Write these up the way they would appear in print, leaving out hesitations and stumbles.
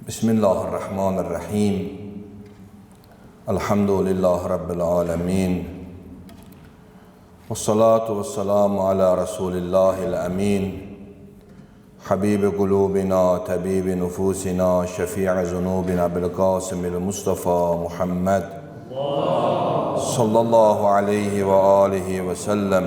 Bismillahirrahmanirrahim. Elhamdülillahi Rabbil alemin. Vessalatu vesselamu ala Resulillahil emin. Habibi kulubina, tabibi nufusina, şefi'i zunubina bil Qasimil Mustafa Muhammed sallallahu aleyhi ve alihi ve sellem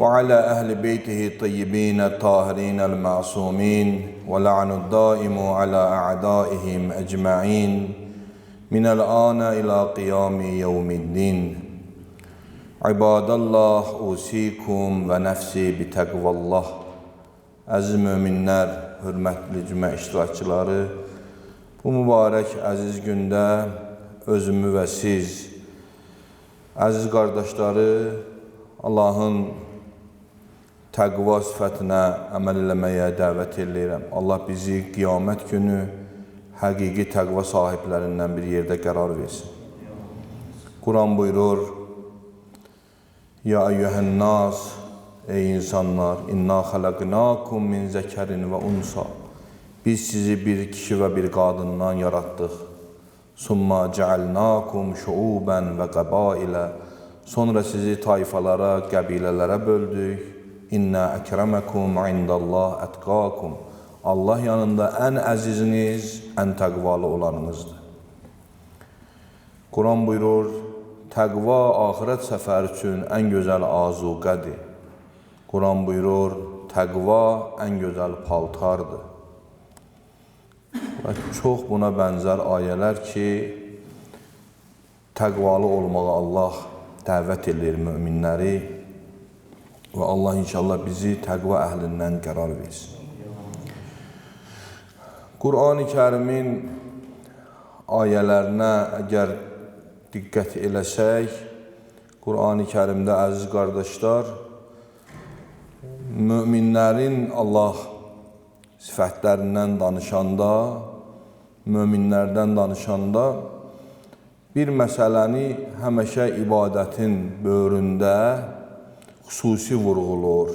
ve ala ehli beytihi tayyibine tahirinel ma'sumin ve la'nud daimu ala a'daihim ecma'in minel ana ila qiyami yevmiddin. İbadallah usikum ve nefsi bi tekvallah. Əziz müminlər, hörmətli cümə iştirakçıları, bu mübarək əziz gündə özümü və siz, əziz qardaşları, Allahın təqva sifətinə əməl eləməyə dəvət edirəm. Allah bizi qiyamət günü həqiqi təqva sahiblərindən bir yerdə qərar versin. Quran buyurur, Ya eyyuhən nas, ey insanlar, inna xalaqnakum min zəkərin və unsa. Biz sizi bir kişi və bir qadından yaratdıq. Summa cəalnakum şuubən və qəbailə. Sonra sizi tayfalara, qəbilələrə böldük. İnna əkrəməkum indallah ətqakum. Allah yanında ən əziziniz, ən təqvalı olanınızdır. Quran buyurur, təqva axirət səfər üçün ən gözəl azuqədir. Quran buyurur, təqva ən gözəl paltardır. Və çox buna bənzər ayələr ki, təqvalı olmağa Allah dəvət edir müminləri və Allah inşallah bizi təqva əhlindən qərar versin. Quran-ı Kərimin ayələrinə əgər diqqət eləsək, Quran-ı Kərimdə əziz qardaşlar, möminlərin Allah sifətlərindən danışanda, möminlərdən danışanda bir məsələni həmişə ibadətin böyründə xüsusi vurğulur.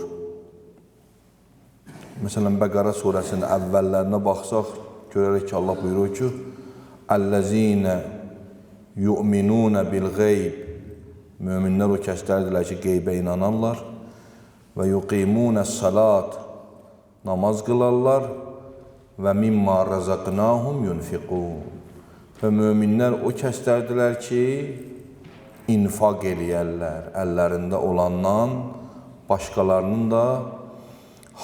Məsələn, Bəqərə surəsinin əvvəllərinə baxsaq, görərək ki, Allah buyurur ki, Əl-ləzinə yu'minunə bil-qeyb. Möminlər o kəslərdirlər ki, qeybə inanarlar. Və yuqimunəs-salat, namaz qılarlar və mimma razaqnahum yunfiqun. Və möminlər o kəslərdilər ki, infaq eləyərlər, əllərində olandan başqalarının da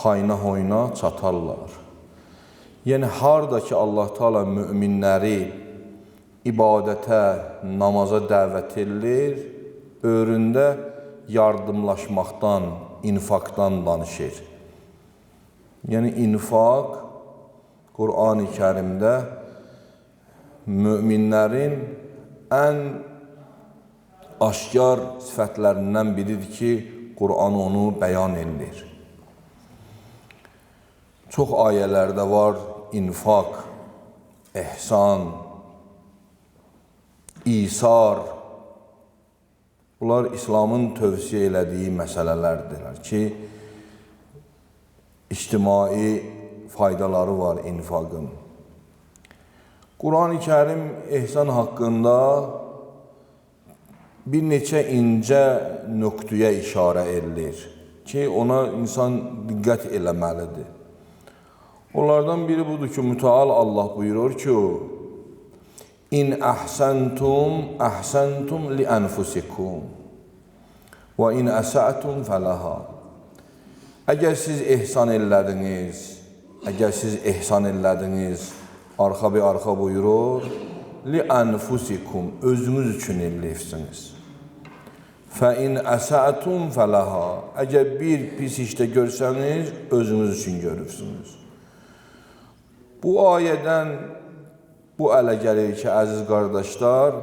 hayna-hoyna çatarlar. Yəni, harada ki, Allah Teala möminləri ibadətə, namaza dəvət edilir, öyründə yardımlaşmaqdan, infaqdan danışır. Yəni, infaq Quran-ı Kərimdə möminlərin ən aşkar sifətlərindən biridir ki, Quran onu bəyan edir. Çox ayələrdə var infaq, ehsan, isar. Bunlar İslamın tövsiyə elədiyi məsələlərdirlər ki, ictimai faydaları var infaqın. Quran-ı Kərim ehsan haqqında bir neçə incə nöqtəyə işarə edilir ki, ona insan diqqət eləməlidir. Onlardan biri budur ki, mütəal Allah buyurur ki, İn əhsəntum li ənfusikum və in əsətum fələha. Əgər siz ehsan elədiniz, arxa bir arxa buyurur, li ənfusikum, özünüz üçün eləyibsiniz. Fə in əsətum fələha. Əgər bir pis işdə görsəniz, özünüz üçün görürsünüz. Bu ayədən bu ələ gəlir ki, əziz qardaşlar,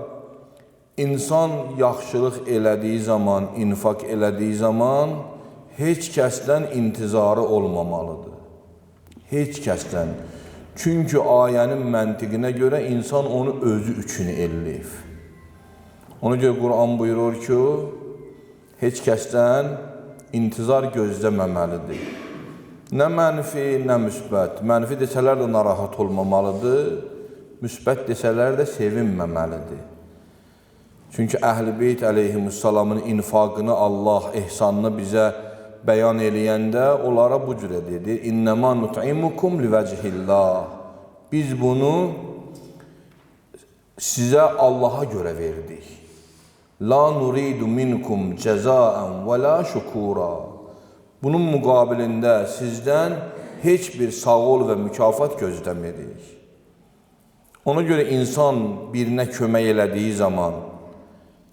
insan yaxşılıq elədiyi zaman, infaq elədiyi zaman heç kəsdən intizarı olmamalıdır. Heç kəsdən. Çünki ayənin məntiqinə görə insan onu özü üçün eləyib. Ona görə Quran buyurur ki, heç kəsdən intizar gözləməməlidir. Nə mənfi, nə müsbət. Mənfi desələr də narahat olmamalıdır, müsbət desələr də sevinməməlidir. Çünki Əhl-i Beyt əleyhissalamın infaqını Allah, ehsanını bizə bəyan eləyəndə onlara bu cürə dedi. İnnəmə nut'imukum livəcihillah. Biz bunu sizə Allaha görə verdik. La nuridu minkum cəzaən və la şükura. Bunun müqabilində sizdən heç bir sağ ol və mükafat gözləmirik. Ona görə insan birinə kömək elədiyi zaman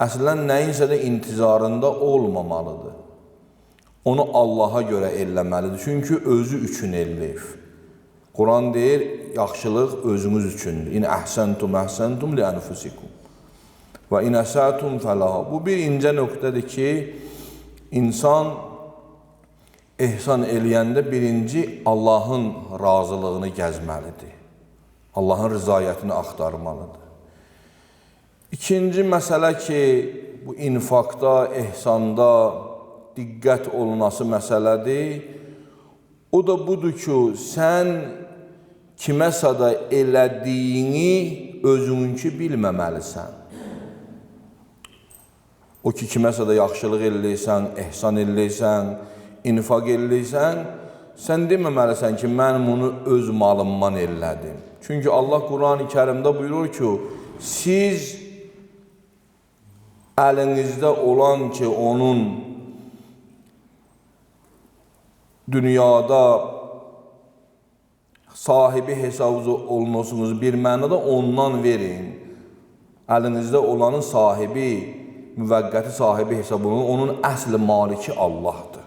əslən nəyinsə də intizarında olmamalıdır. Onu Allaha görə eləməlidir. Çünki özü üçün eləyir. Quran deyir, yaxşılıq özünüz üçündür. İn əhsəntum li ənfusikum. Və in əsətum fələha. Bu bir incə nöqtədir ki, insan ehsan eləyəndə birinci Allahın razılığını gəzməlidir. Allahın rızayətini axtarmalıdır. İkinci məsələ ki, bu infaqda, ehsanda diqqət olunası məsələdir. O da budur ki, sən kiməsə də elədiyini özününki bilməməlisən. O ki, kiməsə də yaxşılıq eləyirsən, ehsan eləyirsən, infaq eləyirsən, sən deməməlisən ki, mən bunu öz malımdan elədim. Çünki Allah Quran-ı Kərimdə buyurur ki, siz əlinizdə olan ki, onun dünyada sahibi hesabı olmusunuz bir mənada ondan verin. Əlinizdə olanın sahibi, müvəqqəti sahibi hesabı olun, onun əsli maliki Allahdır.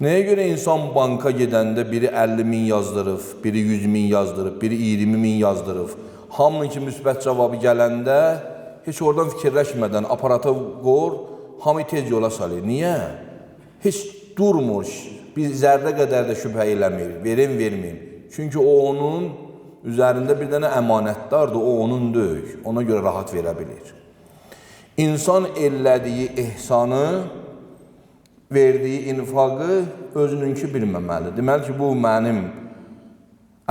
Nəyə görə insan banka gedəndə biri 50 min yazdırıb, biri 100 min yazdırıb, biri 20 min yazdırıb, hamının ki müsbət cavabı gələndə heç oradan fikirləşmədən aparata qoyur, hamı tez yola salır. Niyə? Heç durmur, bir zərrə qədər də şübhə eləmir, verin, vermir. Çünki o onun üzərində bir dənə əmanətdardır, o onun deyil, ona görə rahat verə bilir. İnsan elədiyi ehsanı, verdiyi infaqı özününki bilməməlidir. Deməli ki, bu mənim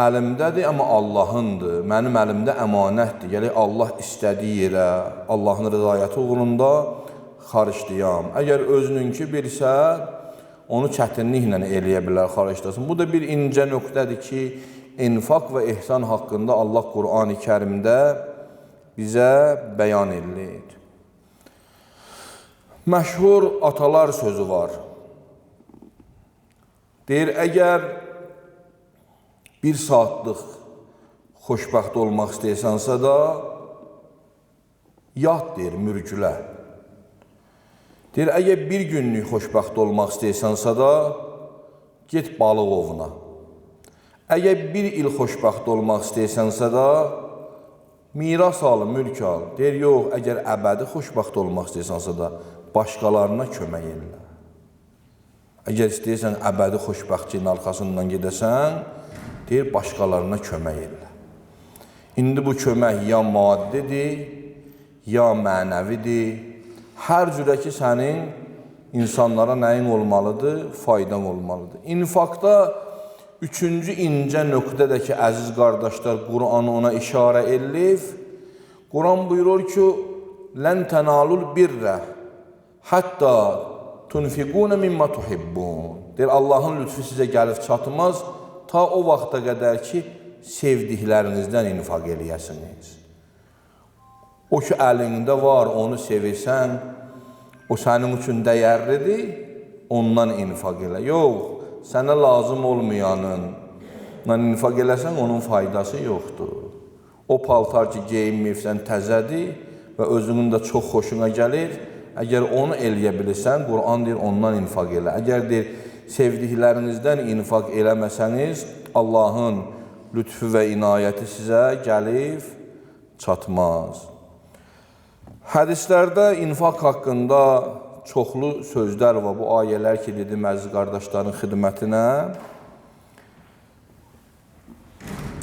əlimdədir, amma Allahındır. Mənim əlimdə əmanətdir. Gələk Allah istədiyi yerə, Allahın rızayəti uğrunda xaricliyam. Əgər özününki bilsə, onu çətinliklə eləyə bilər, xariclasın. Bu da bir incə nöqtədir ki, infaq və ehsan haqqında Allah Qur'an-ı Kərimdə bizə bəyan edilir. Məşhur atalar sözü var. Deyir, əgər bir saatlıq xoşbəxt olmaq istəyirsansa da, yat deyir, mürgülə. Deyir, əgər bir günlük xoşbəxt olmaq istəyirsansa da, get balıq ovuna. Əgər bir il xoşbəxt olmaq istəyirsənsə da, miras al, mülk al. Deyir, yox, əgər əbədi xoşbəxt olmaq istəyirsənsə da, başqalarına kömək elə. Əgər istəyirsən əbədi xoşbəxtçiliyin arxasından gedəsən, deyir, başqalarına kömək elə. İndi bu kömək ya maddidir, ya mənəvidir. Hər cürə ki, sənin insanlara nəyin olmalıdır? Faydan olmalıdır. İnfaqda üçüncü incə nöqtədə ki, əziz qardaşlar, Quran ona işarə eləyib. Quran buyurur ki, lən tənalul birrə hətta tunfiqunə mimmə tuhibbun. Deyir, Allahın lütfü sizə gəlib çatmaz, ta o vaxta qədər ki, sevdiklərinizdən infaq eləyəsiniz. O ki, əlində var, onu sevirsən, o sənin üçün dəyərlidir, ondan infaq elə. Yox, sənə lazım olmayanın infaq eləsən, onun faydası yoxdur. O paltar ki, geyinməyibsən təzədir və özünün də çox xoşuna gəlir, əgər onu eləyə bilirsən, Quran deyir, ondan infaq elə. Əgər deyir, sevdiklərinizdən infaq eləməsəniz, Allahın lütfü və inayəti sizə gəlib çatmaz. Hədislərdə infaq haqqında çoxlu sözlər var. Bu ayələr ki, dedim, əziz qardaşların xidmətinə.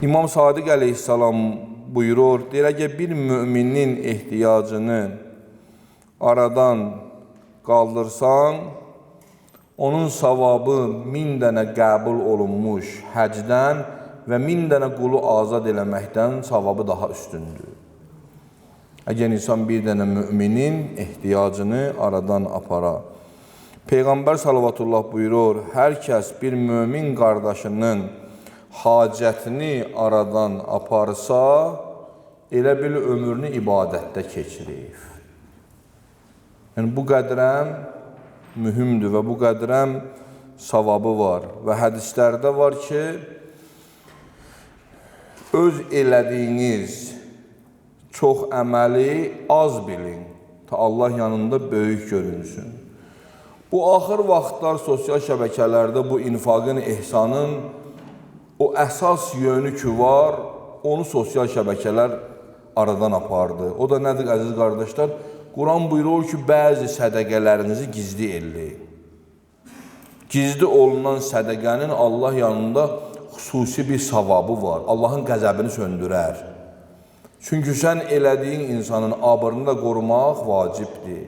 İmam Sadiq əleyhissalam buyurur, deyir, əgər bir müminin ehtiyacını aradan qaldırsan, onun savabı 1000 dənə qəbul olunmuş həcdən və 1000 dənə qulu azad eləməkdən savabı daha üstündür. Əgər insan bir dənə müminin ehtiyacını aradan apara. Peyğəmbər sallallahu buyurur, hər kəs bir mümin qardaşının hacətini aradan aparsa, elə bil ömrünü ibadətdə keçirir. Yəni, bu qədrəm mühümdür və bu qədrəm savabı var. Və hədislərdə var ki, öz elədiyiniz çox əməli az bilin, ta Allah yanında böyük görünsün. Bu axır vaxtlar sosial şəbəkələrdə bu infaqın, ehsanın o əsas yönü ki var, onu sosial şəbəkələr aradan apardı. O da nədir əziz qardaşlar? Quran buyurur ki, bəzi sədəqələrinizi gizli eləyin. Gizli olunan sədəqənin Allah yanında xüsusi bir savabı var. Allahın qəzəbini söndürər. Çünki sən elədiyin insanın abırını da qorumaq vacibdir.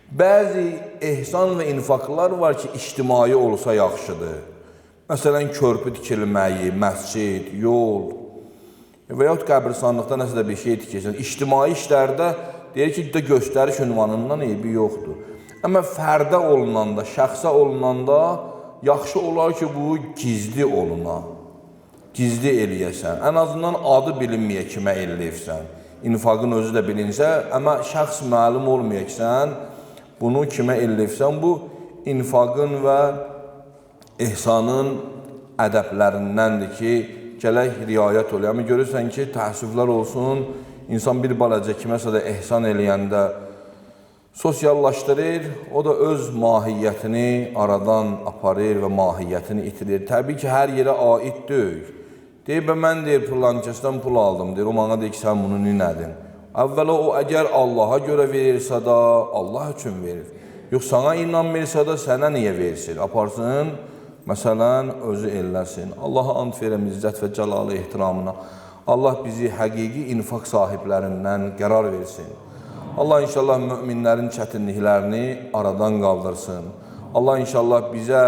Bəzi ehsan və infaqlar var ki, ictimai olsa yaxşıdır. Məsələn, körpü tikilməyi, məscid, yol və yaxud qəbirstanlıqda nəsə də bir şey tikilsin. İctimai işlərdə deyir ki, göstəriş ünvanından eybi yoxdur. Amma fərdə olunanda, şəxsə olunanda yaxşı olar ki, bu gizli oluna, gizli eləyəsən. Ən azından adı bilinməyə kimə eləyirsən. İnfaqın özü də bilinsə, amma şəxs məlum olmayəksən, bunu kimə eləyirsən, bu infaqın və ehsanın ədəblərindəndir ki, gələk riayət oluyor. Amma görürsən ki, təəssüflər olsun, insan bir balaca kiməsə də ehsan eləyəndə sosiallaşdırır, o da öz mahiyyətini aradan aparır və mahiyyətini itirir. Təbii ki, hər yerə aid deyil. Deyir, mən deyir, filankəsdən pul aldım, deyir, o bana deyir ki, sən bunu nədin? Əvvəla o, əgər Allaha görə verirsə da, Allah üçün verir. Yox, sana inanmirsə da, sənə niyə versin? Aparsın, məsələn, özü eləsin. Allaha and verəm izzət və cəlalı ehtiramına. Allah bizi həqiqi infaq sahiblərindən qərar versin. Allah inşallah müminlərin çətinliklərini aradan qaldırsın. Allah inşallah bizə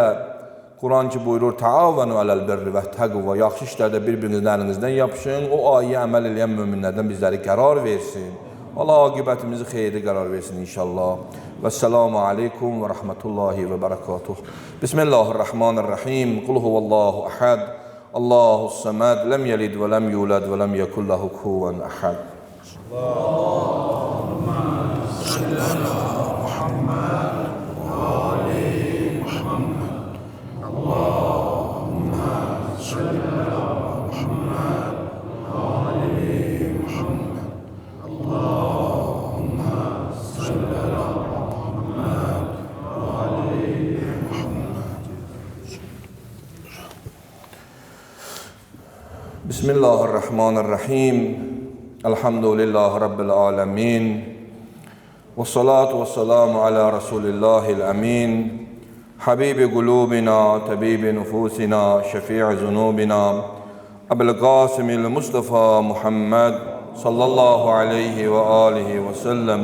Quran ki buyurur, Təavənu aləl birri və təqva, yaxşı işlərdə bir-birinizin əlinizdən yapışın, o ayə əməl eləyən müminlərdən bizləri qərar versin. Allah aqibətimizi xeyirli qərar versin inşallah. Vəssalamu aleykum və rəhmətullahi və bərəkatuh. Bismillahirrahmanirrahim. Qul huvallahu əhəd. Allahus-səməd. Ləm yəlid və ləm yulad və ləm yəkullahu kufuvan əhəd. Allahümmə salli ala Muhammed və ali Muhammed. Allahümmə salli ala Muhammed və ali Muhammed. Allahümmə salli ala Muhammed və ali Muhammed. Bismillahirrahmanirrahim. Elhamdülillahi Rabbil alemin. Ve salatu ve selamu ala Resulillahil amin. Habibi qulubina, tabibi nufusina, şefi'i zunubina. Abul Qasimil Mustafa Muhammed sallallahu aleyhi ve alihi ve sellem.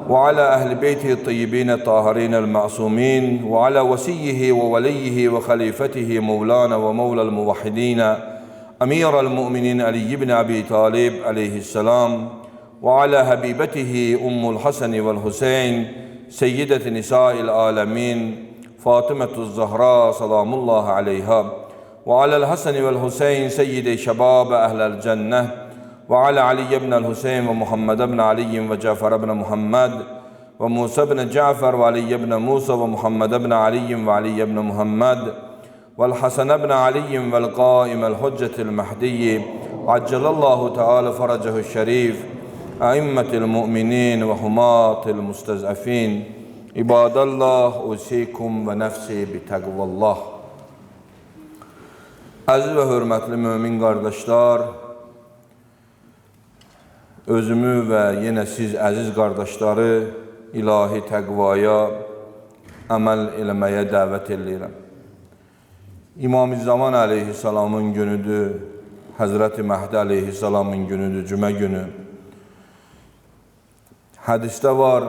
Ve ala ehli beyti tayyibine tahirinel ma'sumin. Ve ala vesiyyihi ve veliyyihi ve khalifetihi Mevlana ve Mevla'l muvahhidina. أمير المؤمنين علي بن أبي طالب عليه السلام وعلى حبيبته الحسن والحسين سيدة نساء العالمين فاطمة الزهراء سلام الله عليها وعلى الحسن والحسين سيد شباب أهل الجنة وعلى علي بن الحسين ومحمد بن علي وجعفر بن محمد وموسى بن جعفر وعلي بن موسى ومحمد بن علي وعلي بن محمد والحسن بن علي والقائم الحجة المهدي عجل الله تعالى فرجه الشريف أئمة المؤمنين وحماة المستضعفين عباد الله أوصيكم ونفسي بتقوى الله. Əziz və hörmətli mömin qardaşlar, özümü və yenə siz əziz qardaşları ilahi təqvaya əməl eləməyə dəvət edirəm. İmam-ı Zaman aleyhisselamın günüdür, Həzrəti Məhdi aleyhisselamın günüdür, cümə günü. Hədisdə var,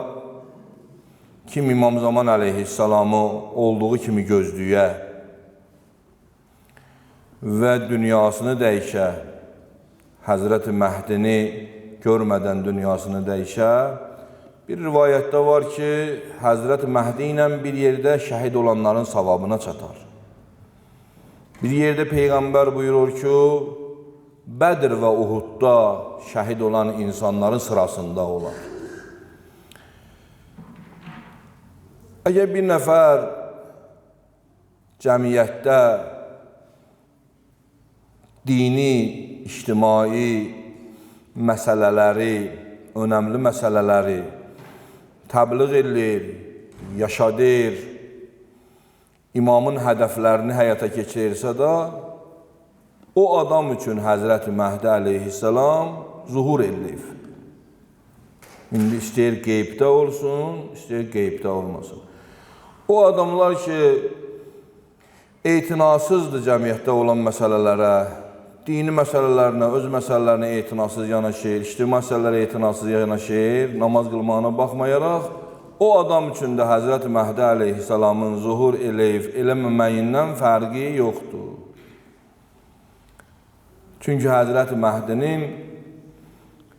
kim İmam Zaman əleyhissalamı olduğu kimi gözləyə və dünyasını dəyişə, Həzrəti Məhdini görmədən dünyasını dəyişə, bir rivayətdə var ki, Həzrəti Məhdi ilə bir yerdə şəhid olanların savabına çatar. Bir yerdə Peyğəmbər buyurur ki, Bədr və Uhudda şəhid olan insanların sırasında olar. Əgər bir nəfər cəmiyyətdə dini, ictimai məsələləri, önəmli məsələləri təbliğ edir, yaşadır, imamın hədəflərini həyata keçirirsə də, o adam üçün Həzrəti Məhdi əleyhissalam zuhur edilib. İndi istəyir qeybdə olsun, istəyir qeybdə olmasın. O adamlar ki, etinasızdır cəmiyyətdə olan məsələlərə, dini məsələlərinə, öz məsələlərinə etinasız yanaşır, ictimai məsələlərə etinasız yanaşır, namaz qılmağına baxmayaraq, o adam üçün də Həzrəti Məhdi əleyhissalamın zuhur eləyib, eləməməyindən fərqi yoxdur. Çünki Həzrəti Məhdinin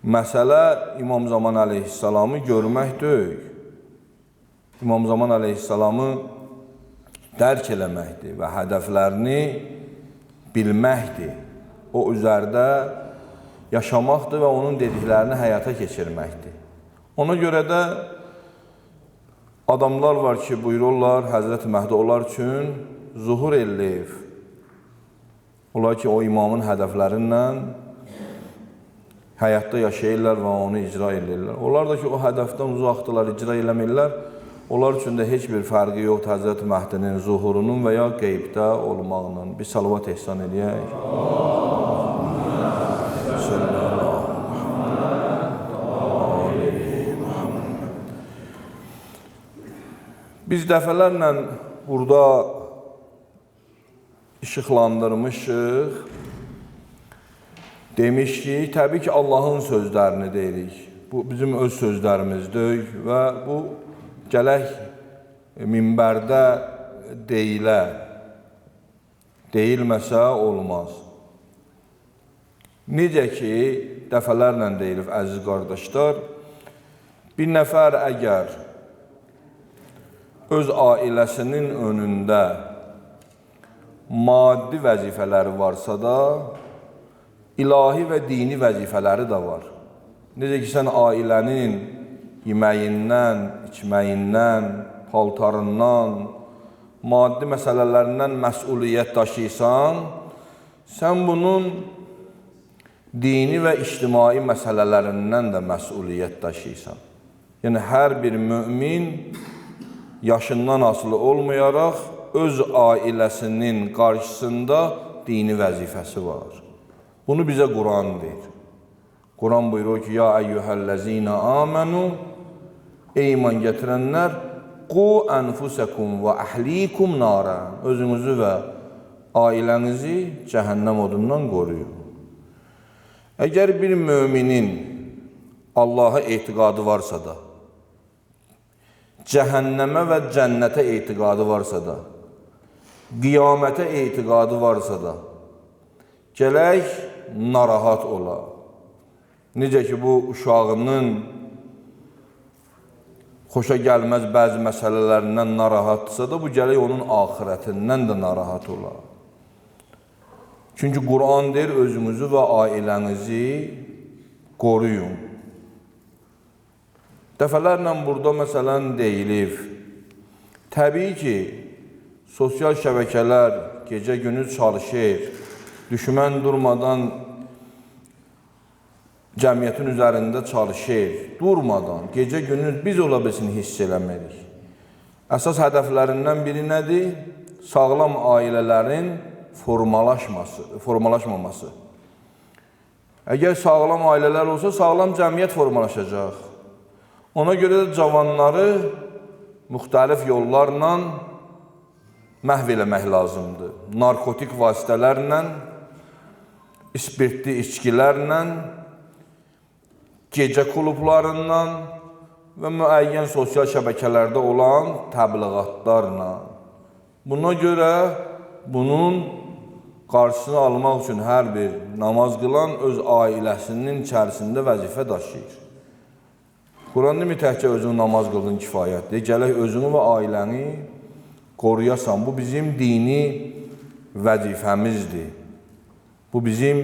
məsələ İmam Zaman əleyhissalamı görmək deyil. İmam Zaman əleyhissalamı dərk eləməkdir və hədəflərini bilməkdir. O üzərdə yaşamaqdır və onun dediklərini həyata keçirməkdir. Ona görə də adamlar var ki, buyururlar, Həzrəti Məhdi onlar üçün zuhur eləyib. Onlar ki, o imamın hədəflərinlə həyatda yaşayırlar və onu icra edirlər. Onlar da ki, o hədəfdən uzaqdırlar, icra eləmirlər. Onlar üçün də heç bir fərqi yoxdur Həzrəti Məhdinin zuhurunun və ya qeybdə olmağla. Bir salavat ehsan edək. Biz dəfələrlə burada işıqlandırmışıq. Demiş ki, təbii ki, Allahın sözlərini deyirik. Bu, bizim öz sözlərimizdir və bu, gələk minbərdə deyilə, deyilməsə olmaz. Necə ki, dəfələrlə deyilib, əziz qardaşlar, bir nəfər əgər öz ailəsinin önündə maddi vəzifələri varsa da, ilahi və dini vəzifələri də var. Necə ki, sən ailənin yeməyindən, içməyindən, paltarından, maddi məsələlərindən məsuliyyət daşıysan, sən bunun dini və ictimai məsələlərindən də məsuliyyət daşıysan. Yəni, hər bir mümin yaşından asılı olmayaraq, öz ailəsinin qarşısında dini vəzifəsi var. Bunu bizə Quran deyir. Quran buyurur ki, Ya əyyuhəl-ləzinə amənu, ey iman gətirənlər, qu ənfusəkum və əhlikum nara, özünüzü və ailənizi cəhənnəm odundan qoruyun. Əgər bir müminin Allaha etiqadı varsa da, cəhənnəmə və cənnətə etiqadı varsa da, qiyamətə etiqadı varsa da, gələk narahat ola. Necə ki, bu uşağının xoşa gəlməz bəzi məsələlərindən narahatdırsa da, bu gələk onun axirətindən də narahat ola. Çünki Quran deyir, özünüzü və ailənizi qoruyun. Dəfələrlə burada məsələn deyilib. Təbii ki, sosial şəbəkələr gecə-gündüz çalışır, düşmən durmadan cəmiyyətin üzərində çalışır, durmadan, gecə-gündüz biz ola bilsin hiss eləmirik. Əsas hədəflərindən biri nədir? Sağlam ailələrin formalaşmaması. Əgər sağlam ailələr olsa, sağlam cəmiyyət formalaşacaq. Ona görə də cavanları müxtəlif yollarla məhv eləmək lazımdır. Narkotik vasitələrlə, spirtli içkilərlə, gecə klublarından və müəyyən sosial şəbəkələrdə olan təbliğatlarla. Buna görə bunun qarşısını almaq üçün hər bir namaz qılan öz ailəsinin içərisində vəzifə daşıyır. Quran demir təkcə özünü namaz qıldın kifayətdir. Gələk özünü və ailəni qoruyasan. Bu bizim dini vəzifəmizdir. Bu bizim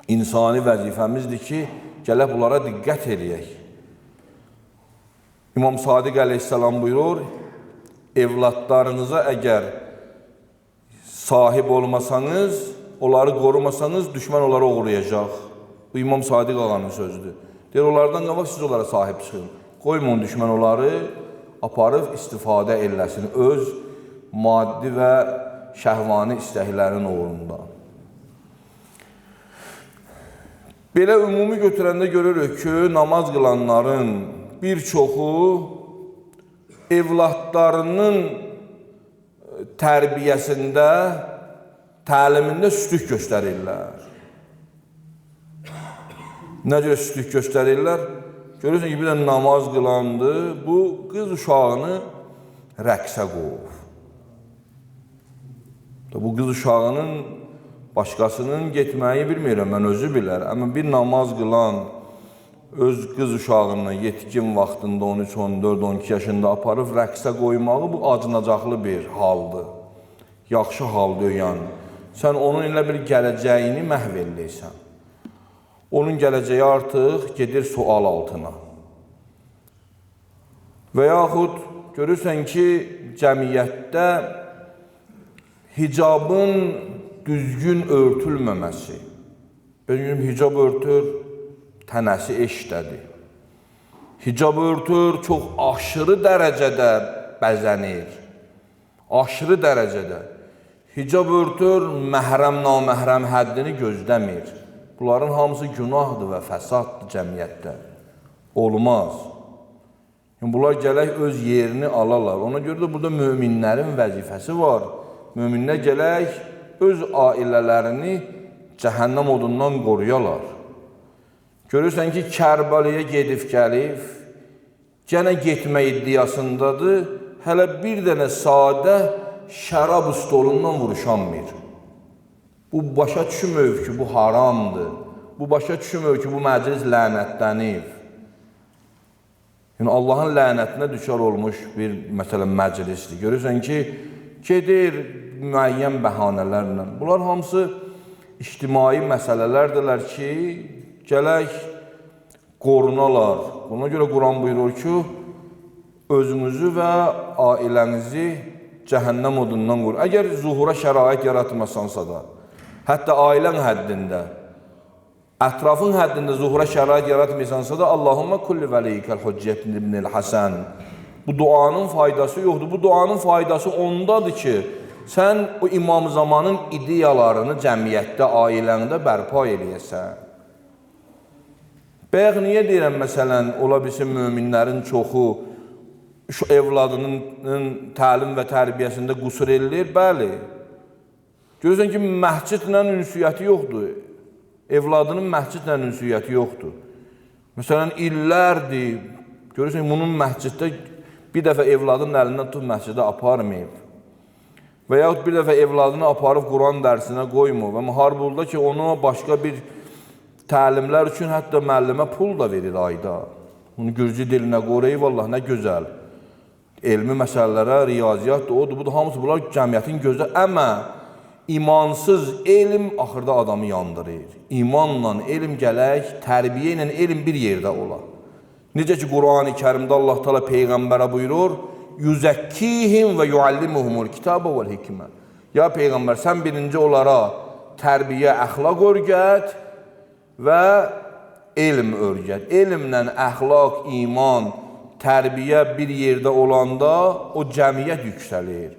insani vəzifəmizdir ki, gələk bunlara diqqət edək. İmam Sadiq əleyhissalam buyurur, evlatlarınıza əgər sahib olmasanız, onları qorumasanız, düşmən onları uğrayacaq. Bu İmam Sadiq ağanın sözüdür. Deyir, onlardan qabaq siz onlara sahib çıxın. Qoymun düşmən onları aparıb istifadə eləsin öz maddi və şəhvani istəklərin uğrunda. Belə ümumi götürəndə görürük ki, namaz qılanların bir çoxu evlatlarının tərbiyəsində, təlimində üstlük göstərirlər. Nə cür üstlük göstərirlər? Görürsən ki, bir də namaz qılandı, bu qız uşağını rəqsə qov. Bu qız uşağının başqasının getməyi bilmirəm, mən özü bilər. Amma bir namaz qılan öz qız uşağını yetkin vaxtında 13, 14, 12 yaşında aparıb rəqsə qoymağı bu acınacaqlı bir haldır. Yaxşı hal deyən. Sən onun ilə bir gələcəyini məhv eləyirsən. Onun gələcəyi artıq gedir sual altına. Və yaxud görürsən ki, cəmiyyətdə hicabın düzgün örtülməməsi. Benim hicab örtür, tənəsi eşdədir. Hicab örtür, çox aşırı dərəcədə bəzənir. Aşırı dərəcədə. Hicab örtür, məhrəm, naməhrəm həddini gözləmir. Bunların hamısı günahdır və fəsaddır cəmiyyətdə. Olmaz. Bunlar gələk öz yerini alalar. Ona görə də burada möminlərin vəzifəsi var. Möminlər gələk öz ailələrini cəhənnəm odundan qoruyalar. Görürsən ki, Kərbəliyə gedib gəlib, gənə getmək iddiasındadır, hələ bir dənə sadə şərab stolundan vuruşanmır. Bu başa düşmür ki, bu haramdır. Bu başa düşmür ki, bu məclis lənətlənib. Yəni, Allahın lənətinə düşər olmuş bir məsələn məclisdir. Görürsən ki, gedir müəyyən bəhanələrlə. Bunlar hamısı ictimai məsələlərdirlər ki, gələk qorunalar. Buna görə Quran buyurur ki, özünüzü və ailənizi cəhənnəm odundan qoruyun. Əgər zuhura şərait yaratmasansa da, hətta ailən həddində, ətrafın həddində zuhura şərait yaratmaysansa da, Allahumma kulli vəliykəl Hüccət ibn Həsən. Bu duanın faydası yoxdur. Bu duanın faydası ondadır ki, sən o İmam Zamanın ideyalarını cəmiyyətdə, ailəndə bərpa eləyəsən. Bayaq niyə deyirəm, məsələn, ola bilsin möminlərin çoxu şu evladının təlim və tərbiyəsində qusur edilir? Bəli. Görürsən ki, məscidlə ünsiyyəti yoxdur. Evladının məscidlə ünsiyyəti yoxdur. Məsələn, illərdir. Görürsən, bunun məsciddə bir dəfə evladının əlindən tutub məscidə aparmayıb. Və yaxud bir dəfə evladını aparıb Quran dərsinə qoymur. Və müharibulda ki, ona başqa bir təlimlər üçün hətta müəllimə pul da verir ayda. Bunu gürcü dilinə qoruyub, vallah, nə gözəl. Elmi məsələlərə, riyaziyyat da odur, bu da hamısı bunlar cəmiyyətin gözə. Əmə imansız elm axırda adamı yandırır. İmanla elm gələk, tərbiyə ilə elm bir yerdə olar. Necə ki, Qur'an-ı Kərimdə Allah Teala Peyğəmbərə buyurur, yüzəkkihim və yuallimuhumul kitabə vəl hikmə. Ya Peyğəmbər, sən birinci onlara tərbiyə, əxlaq öyrət və elm öyrət. Elmlə əxlaq, iman, tərbiyə bir yerdə olanda o cəmiyyət yüksəlir.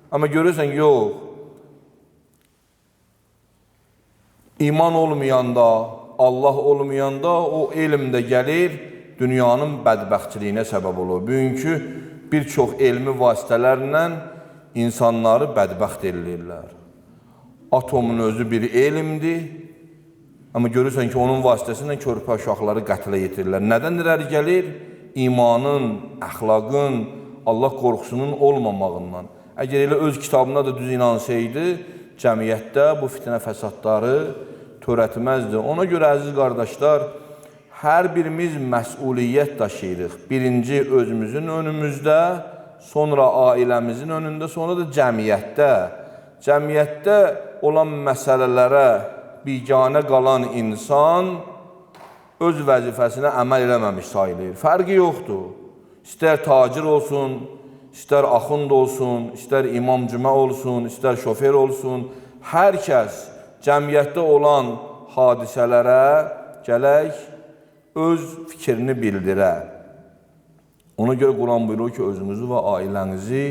Amma görürsən, yox. İman olmayanda, Allah olmayanda o elm də gəlir, dünyanın bədbəxtliyinə səbəb olur. Bugünkü bir çox elmi vasitələrlə insanları bədbəxt edirlər. Atomun özü bir elmdir, amma görürsən ki, onun vasitəsilə körpə uşaqları qətlə yetirirlər. Nədən irəli gəlir? imanın, əxlaqın, Allah qorxusunun olmamağından. Əgər elə öz kitabına da düz inansaydı, cəmiyyətdə bu fitnə fəsadları törətməzdi. Ona görə əziz qardaşlar, hər birimiz məsuliyyət daşıyırıq. Birinci özümüzün önümüzdə, sonra ailəmizin önündə, sonra da cəmiyyətdə. Cəmiyyətdə olan məsələlərə biganə qalan insan öz vəzifəsinə əməl eləməmiş sayılır. Fərqi yoxdur. İstər tacir olsun, istər axund olsun, istər imam cümə olsun, istər şofer olsun. Hər kəs cəmiyyətdə olan hadisələrə gələk öz fikrini bildirə. Ona görə Quran buyurur ki, özünüzü və ailənizi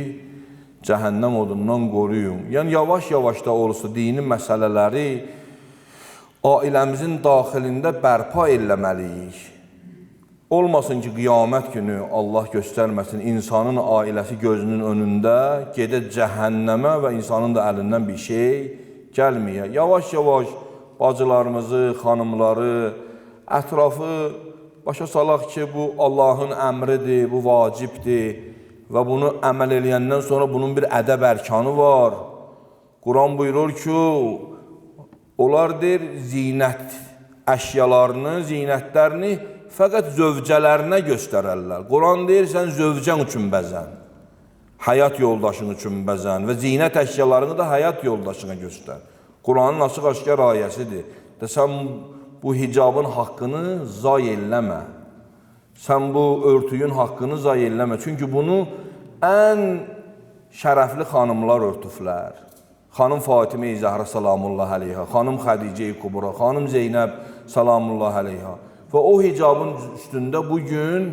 cəhənnəm odundan qoruyun. Yəni, yavaş-yavaş da olsa dini məsələləri ailəmizin daxilində bərpa eləməliyik. Olmasın ki, qiyamət günü Allah göstərməsin, insanın ailəsi gözünün önündə gedə cəhənnəmə və insanın da əlindən bir şey gəlməyə. Yavaş-yavaş bacılarımızı, xanımları, ətrafı başa salaq ki, bu Allahın əmridir, bu vacibdir və bunu əməl eləyəndən sonra bunun bir ədəb ərkanı var. Quran buyurur ki, onlar deyir, zinət əşyalarını, zinətlərini fəqət zövcələrinə göstərərlər. Quran deyir, sən zövcən üçün bəzən, həyat yoldaşın üçün bəzən və zinət əşyalarını da həyat yoldaşına göstər. Quranın açıq-aşkar ayəsidir. Sən bu hicabın haqqını zay eləmə. Sən bu örtüyün haqqını zay eləmə. Çünki bunu ən şərəfli xanımlar örtüflər. Xanım Fatimə-i Zəhra salamullah əleyhə, xanım Xədicə-i Kubra, xanım Zeynəb salamullah əleyhə. Və o hicabın üstündə bugün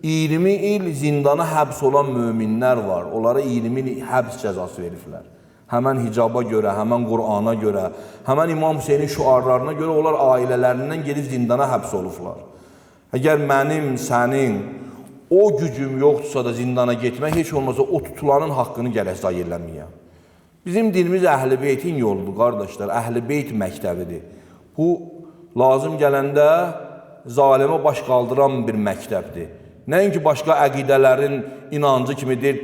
20 il zindana həbs olan möminlər var. Onlara 20 il həbs cəzası veriflər. Həmən hicaba görə, həmən Qur'ana görə, həmən İmam Hüseynin şüarlarına görə onlar ailələrindən gedib zindana həbs olublar. Əgər mənim, sənin o gücüm yoxdursa da zindana getmək, heç olmasa o tutulanın haqqını gərək zay eləməyəm. Bizim dinimiz Əhl-i Beytin yoludur, qardaşlar. Əhl-i Beyt məktəbidir. Bu, lazım gələndə zalimə baş qaldıran bir məktəbdir. Nəinki başqa əqidələrin inancı kimidir,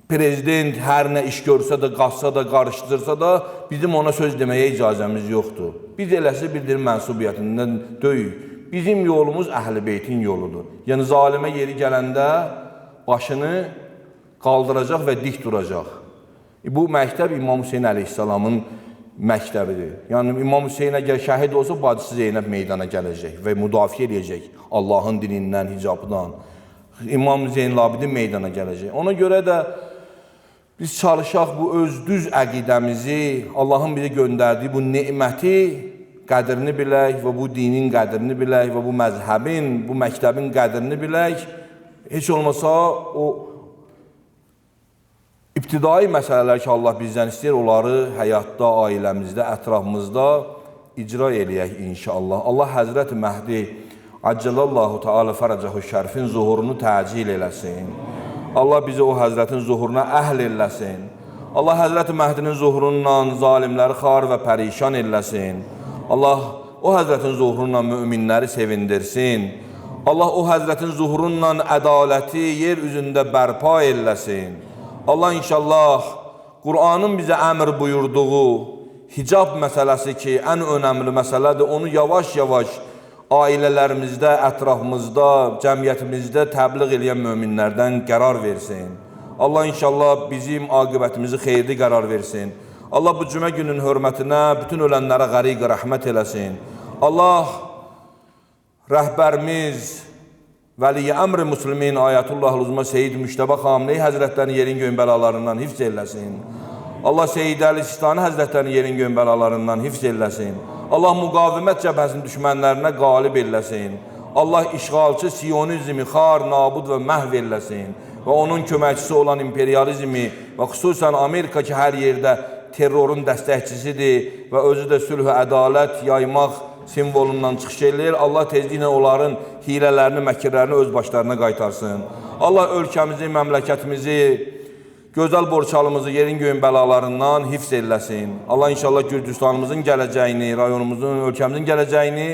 prezident hər nə iş görsə də, qazsa da, qarışdırsa da, bizim ona söz deməyə icazəmiz yoxdur. Biz eləsi bir din mənsubiyyətindən döyük. Bizim yolumuz Əhl-i Beytin yoludur. Yəni, zalimə yeri gələndə başını qaldıracaq və dik duracaq. Bu məktəb İmam Hüseyin əleyhissalamın məktəbidir. Yəni, İmam Hüseyin əgər şəhid olsa, bacısı Zeynəb meydana gələcək və müdafiə edəcək Allahın dinindən, hicabdan. İmam Zeynəlabidin meydana gələcək. Ona görə də biz çalışaq bu öz düz əqidəmizi, Allahın bizi göndərdiyi bu neməti qədrini bilək və bu dinin qədrini bilək və bu məzhəbin, bu məktəbin qədrini bilək. Heç olmasa o İbtidai məsələlər ki, Allah bizdən istəyir, onları həyatda, ailəmizdə, ətrafımızda icra eləyək inşallah. Allah Həzrət Məhdi Accalallahu Teala fərəcəhu şərifin zuhurunu təcil eləsin. Allah bizi o Həzrətin zuhuruna əhl eləsin. Allah Həzrət Məhdinin zuhurundan zalimləri xar və pərişan eləsin. Allah o Həzrətin zuhurundan müminləri sevindirsin. Allah o Həzrətin zuhurundan ədaləti yer üzündə bərpa eləsin. Allah inşallah Qur'anın bizə əmr buyurduğu hicab məsələsi ki, ən önəmli məsələdir, onu yavaş-yavaş ailələrimizdə, ətrafımızda, cəmiyyətimizdə təbliğ edən möminlərdən qərar versin. Allah inşallah bizim aqibətimizi xeyirli qərar versin. Allah bu cümə günün hörmətinə bütün ölənlərə qəriq rəhmət eləsin. Allah rəhbərimiz, Vəli-i Əmr-i Müslimin Ayətullah Uzma Seyyid Müştəbə Xameneyi Həzrətlərini yerin göyün bəlalarından hifz eləsin. Allah Seyyid Əli Sistani Həzrətlərini yerin göyün bəlalarından hifz eləsin. Allah müqavimət cəbhəsinin düşmənlərinə qalib eləsin. Allah işğalçı siyonizmi xar, nabud və məhv eləsin. Və onun köməkçisi olan imperializmi və xüsusən Amerika ki, hər yerdə terrorun dəstəkçisidir və özü də sülh və ədalət yaymaq simvolundan çıxış eləyir. Allah tezliklə onların hilələrini, məkirlərini öz başlarına qaytarsın. Allah ölkəmizi, məmləkətimizi, gözəl borçalımızı yerin göyün bəlalarından hifz eləsin. Allah inşallah Gürcüstanımızın gələcəyini, rayonumuzun, ölkəmizin gələcəyini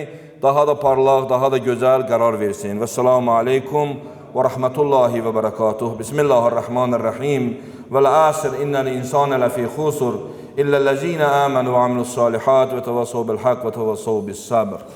daha da parlaq, daha da gözəl qərar versin. Və selamu aleykum və rəhmətullahi və bərəkatuh. Bismillahirrahmanirrahim. Vəl-əsr innəl insənə ləfī xusr illellezine amenu və amilus salihat və təvəssəv bil haqq və təvəssəv bis sabr.